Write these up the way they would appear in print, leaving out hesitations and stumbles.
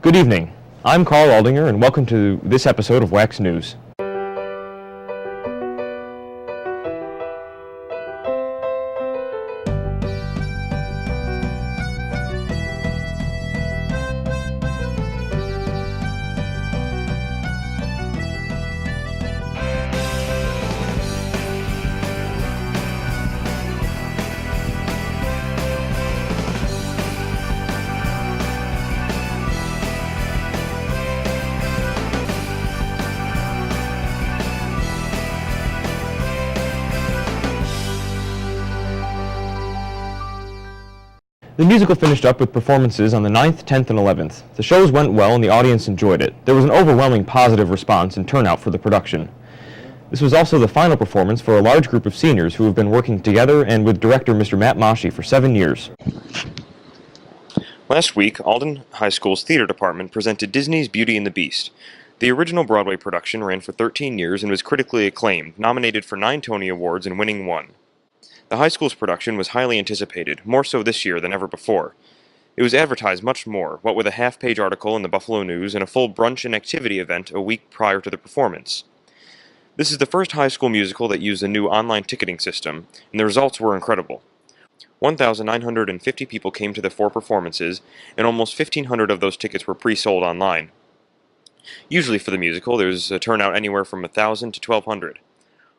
Good evening. I'm Carl Aldinger, and welcome to this episode of WACS News. The musical finished up with performances on the 9th, 10th, and 11th. The shows went well and the audience enjoyed it. There was an overwhelming positive response and turnout for the production. This was also the final performance for a large group of seniors who have been working together and with director Mr. Matt Mashi for 7 years. Last week, Alden High School's theater department presented Disney's Beauty and the Beast. The original Broadway production ran for 13 years and was critically acclaimed, nominated for 9 Tony Awards and winning 1. The high school's production was highly anticipated, more so this year than ever before. It was advertised much more, what with a half-page article in the Buffalo News and a full brunch and activity event a week prior to the performance. This is the first high school musical that used a new online ticketing system, and the results were incredible. 1,950 people came to the 4 performances, and almost 1,500 of those tickets were pre-sold online. Usually for the musical, there's a turnout anywhere from 1,000 to 1,200.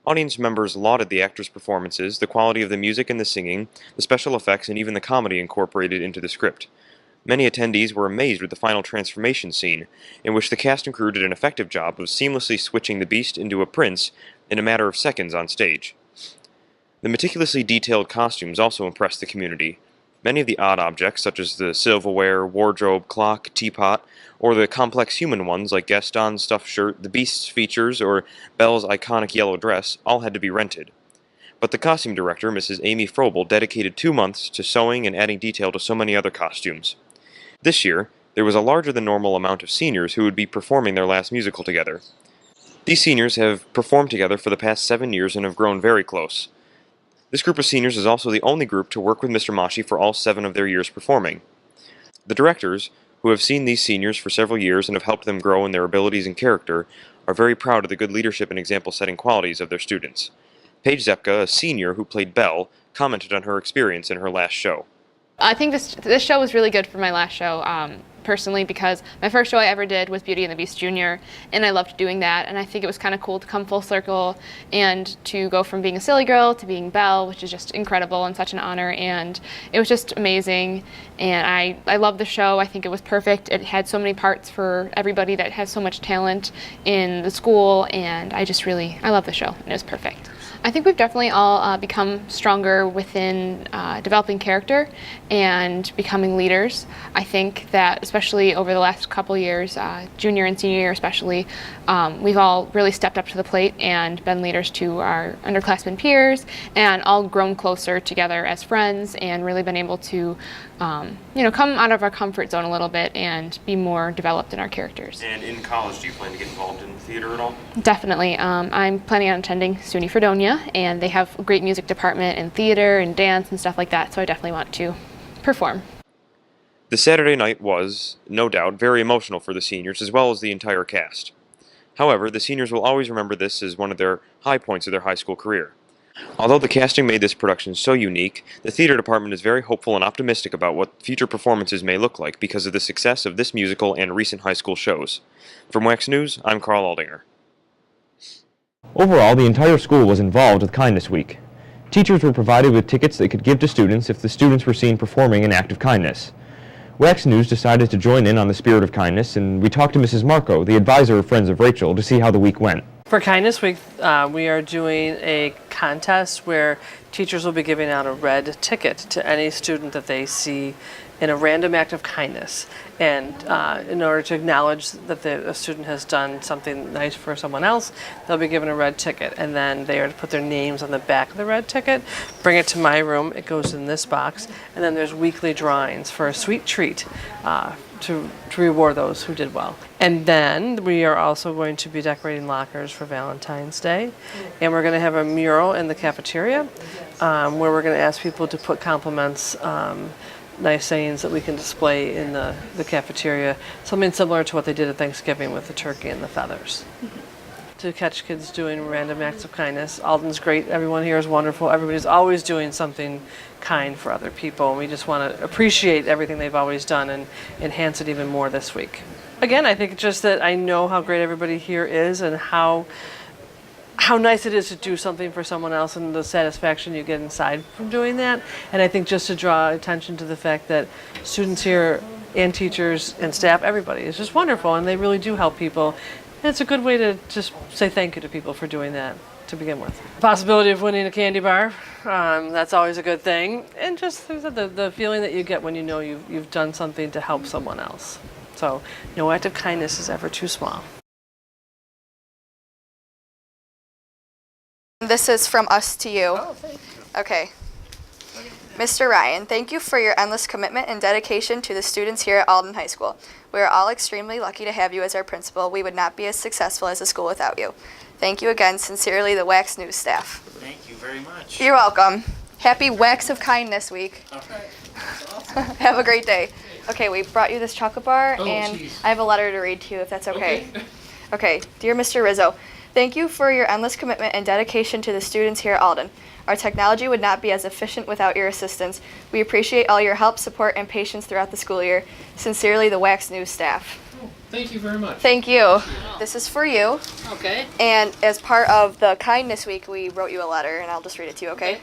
Audience members lauded the actors' performances, the quality of the music and the singing, the special effects, and even the comedy incorporated into the script. Many attendees were amazed with the final transformation scene, in which the cast and crew did an effective job of seamlessly switching the Beast into a prince in a matter of seconds on stage. The meticulously detailed costumes also impressed the community. Many of the odd objects, such as the silverware, wardrobe, clock, teapot, or the complex human ones like Gaston's stuffed shirt, the Beast's features, or Belle's iconic yellow dress, all had to be rented. But the costume director, Mrs. Amy Frobel, dedicated 2 months to sewing and adding detail to so many other costumes. This year, there was a larger than normal amount of seniors who would be performing their last musical together. These seniors have performed together for the past 7 years and have grown very close. This group of seniors is also the only group to work with Mr. Mashi for all 7 of their years performing. The directors, who have seen these seniors for several years and have helped them grow in their abilities and character, are very proud of the good leadership and example-setting qualities of their students. Paige Zepka, a senior who played Belle, commented on her experience in her last show. I think this show was really good for my last show, personally, because my first show I ever did was Beauty and the Beast Jr., and I loved doing that, and I think it was kind of cool to come full circle and to go from being a silly girl to being Belle, which is just incredible and such an honor, and it was just amazing, and I love the show. I think it was perfect. It had so many parts for everybody that has so much talent in the school, and I love the show, and it was perfect. I think we've definitely all become stronger within developing character and becoming leaders. I think that especially over the last couple years, junior and senior year especially, we've all really stepped up to the plate and been leaders to our underclassmen peers and all grown closer together as friends and really been able to come out of our comfort zone a little bit and be more developed in our characters. And in college, do you plan to get involved in theater at all? Definitely. I'm planning on attending SUNY Fredonia, and they have a great music department and theater and dance and stuff like that, so I definitely want to perform. The Saturday night was, no doubt, very emotional for the seniors as well as the entire cast. However, the seniors will always remember this as one of their high points of their high school career. Although the casting made this production so unique, the theater department is very hopeful and optimistic about what future performances may look like because of the success of this musical and recent high school shows. From WACS News, I'm Carl Aldinger. Overall, the entire school was involved with Kindness Week. Teachers were provided with tickets they could give to students if the students were seen performing an act of kindness. WACS News decided to join in on the spirit of kindness, and we talked to Mrs. Marco, the advisor of Friends of Rachel, to see how the week went. For Kindness Week, we are doing a contest where teachers will be giving out a red ticket to any student that they see in a random act of kindness. And in order to acknowledge that a student has done something nice for someone else, they'll be given a red ticket. And then they are to put their names on the back of the red ticket, bring it to my room, it goes in this box, and then there's weekly drawings for a sweet treat to reward those who did well. And then we are also going to be decorating lockers for Valentine's Day. And we're going to have a mural in the cafeteria where we're going to ask people to put compliments nice sayings that we can display in the cafeteria, something similar to what they did at Thanksgiving with the turkey and the feathers. To catch kids doing random acts of kindness. Alden's great, everyone here is wonderful, everybody's always doing something kind for other people, and we just want to appreciate everything they've always done and enhance it even more this week. Again, I think just that I know how great everybody here is and how nice it is to do something for someone else and the satisfaction you get inside from doing that. And I think just to draw attention to the fact that students here and teachers and staff, everybody is just wonderful, and they really do help people. And it's a good way to just say thank you to people for doing that to begin with. The possibility of winning a candy bar, that's always a good thing. And just the feeling that you get when you know you've done something to help someone else. So no act of kindness is ever too small. This is from us to you. Oh, thank you. Okay. Mr. Ryan, thank you for your endless commitment and dedication to the students here at Alden High School. We are all extremely lucky to have you as our principal. We would not be as successful as a school without you. Thank you again. Sincerely, the WACS News staff. Thank you very much. You're welcome. Happy WACS of Kindness Week. All right. That's awesome. Have a great day. Okay, we brought you this chocolate bar, Oh, and geez. I have a letter to read to you if that's okay. Okay, dear Mr. Rizzo, thank you for your endless commitment and dedication to the students here at Alden. Our technology would not be as efficient without your assistance. We appreciate all your help, support, and patience throughout the school year. Sincerely, the WACS News staff. Oh, thank you very much. Thank you. This is for you. Okay. And as part of the Kindness Week, we wrote you a letter, and I'll just read it to you, okay?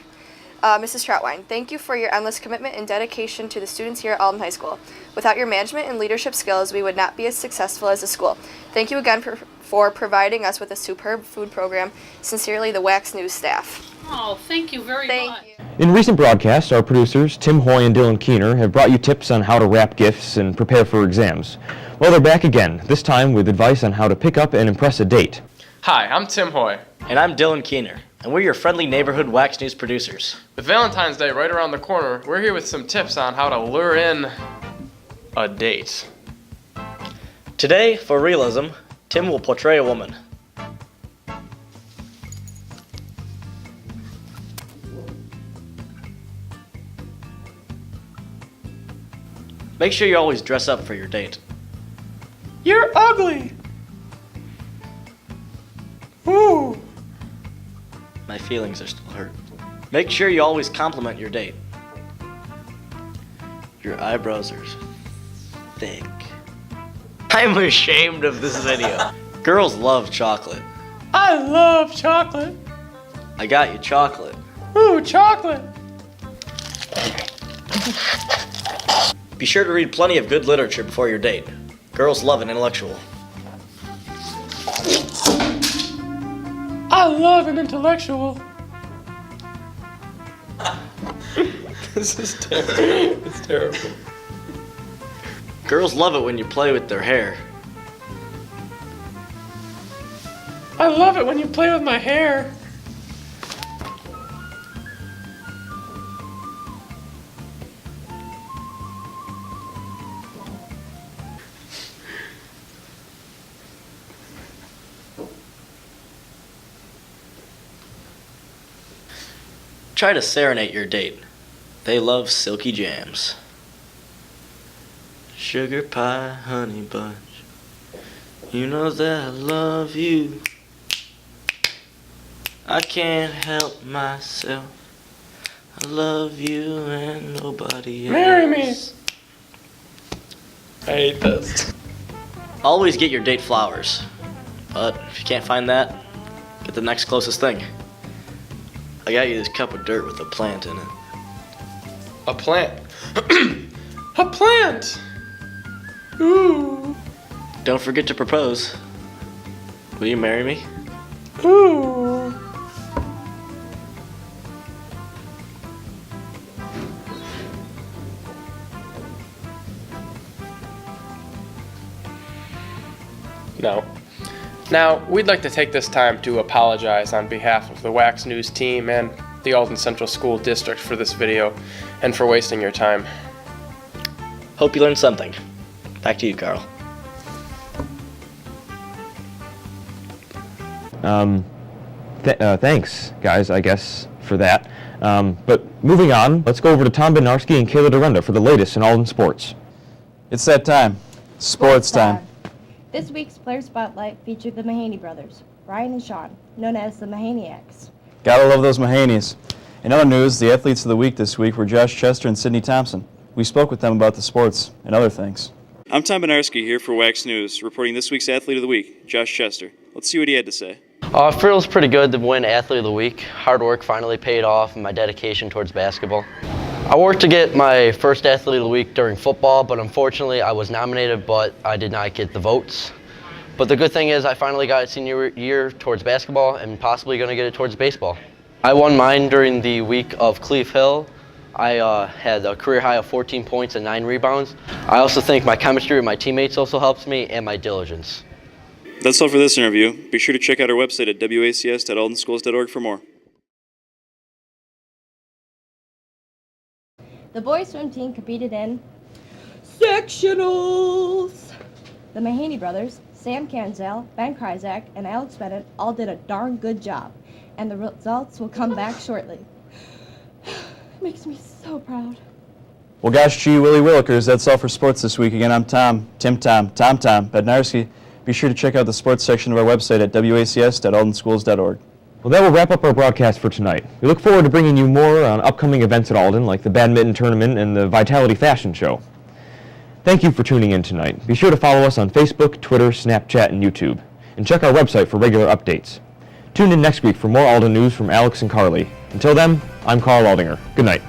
Mrs. Troutwine, thank you for your endless commitment and dedication to the students here at Alden High School. Without your management and leadership skills, we would not be as successful as a school. Thank you again for providing us with a superb food program. Sincerely, the WACS News staff. Oh, thank you very much. Thank you. In recent broadcasts, our producers, Tim Hoy and Dylan Keener, have brought you tips on how to wrap gifts and prepare for exams. Well, they're back again, this time with advice on how to pick up and impress a date. Hi, I'm Tim Hoy. And I'm Dylan Keener, and we're your friendly neighborhood WACS News producers. With Valentine's Day right around the corner, we're here with some tips on how to lure in a date. Today, for realism, Tim will portray a woman. Make sure you always dress up for your date. You're ugly! Ooh! My feelings are still hurt. Make sure you always compliment your date. Your eyebrows are thick. I'm ashamed of this video. Girls love chocolate. I love chocolate! I got you chocolate. Ooh, chocolate! Be sure to read plenty of good literature before your date. Girls love an intellectual. I love an intellectual. This is terrible. It's terrible. Girls love it when you play with their hair. I love it when you play with my hair. Try to serenade your date. They love silky jams. Sugar pie, honey bunch. You know that I love you. I can't help myself. I love you and nobody else. Marry me. I hate this. Always get your date flowers. But if you can't find that, get the next closest thing. I got you this cup of dirt with a plant in it. A plant. A plant! Ooh. Don't forget to propose. Will you marry me? Ooh. No. Now, we'd like to take this time to apologize on behalf of the WACS News team and the Alden Central School District for this video and for wasting your time. Hope you learned something. Back to you, Carl. Thanks, guys, I guess, for that. But Moving on, let's go over to Tom Bednarski and Kayla Dorenda for the latest in Alden sports. It's that time. Sports time. This week's Player Spotlight featured the Mahaney brothers, Brian and Sean, known as the Mahaniacs. Gotta love those Mahanies. In other news, the athletes of the week this week were Josh Chester and Sydney Thompson. We spoke with them about the sports and other things. I'm Tom Bednarski here for WACS News, reporting this week's Athlete of the Week, Josh Chester. Let's see what he had to say. Feels pretty good to win Athlete of the Week. Hard work finally paid off and my dedication towards basketball. I worked to get my first Athlete of the Week during football, but unfortunately I was nominated, but I did not get the votes. But the good thing is I finally got it senior year towards basketball and possibly going to get it towards baseball. I won mine during the week of Cleve Hill. I had a career high of 14 points and 9 rebounds. I also think my chemistry with my teammates also helps me and my diligence. That's all for this interview. Be sure to check out our website at wacs.aldenschools.org for more. The boys swim team competed in sectionals. The Mahaney brothers, Sam Kanzel, Ben Kryzak, and Alex Bennett all did a darn good job, and the results will come back shortly. Makes me so proud. Well, gosh, gee, Willie Willikers, that's all for sports this week. Again, I'm Tom Bednarski. Be sure to check out the sports section of our website at wacs.aldenschools.org. Well, that will wrap up our broadcast for tonight. We look forward to bringing you more on upcoming events at Alden, like the badminton tournament and the Vitality Fashion Show. Thank you for tuning in tonight. Be sure to follow us on Facebook, Twitter, Snapchat, and YouTube. And check our website for regular updates. Tune in next week for more Alden news from Alex and Carly. Until then, I'm Carl Aldinger. Good night.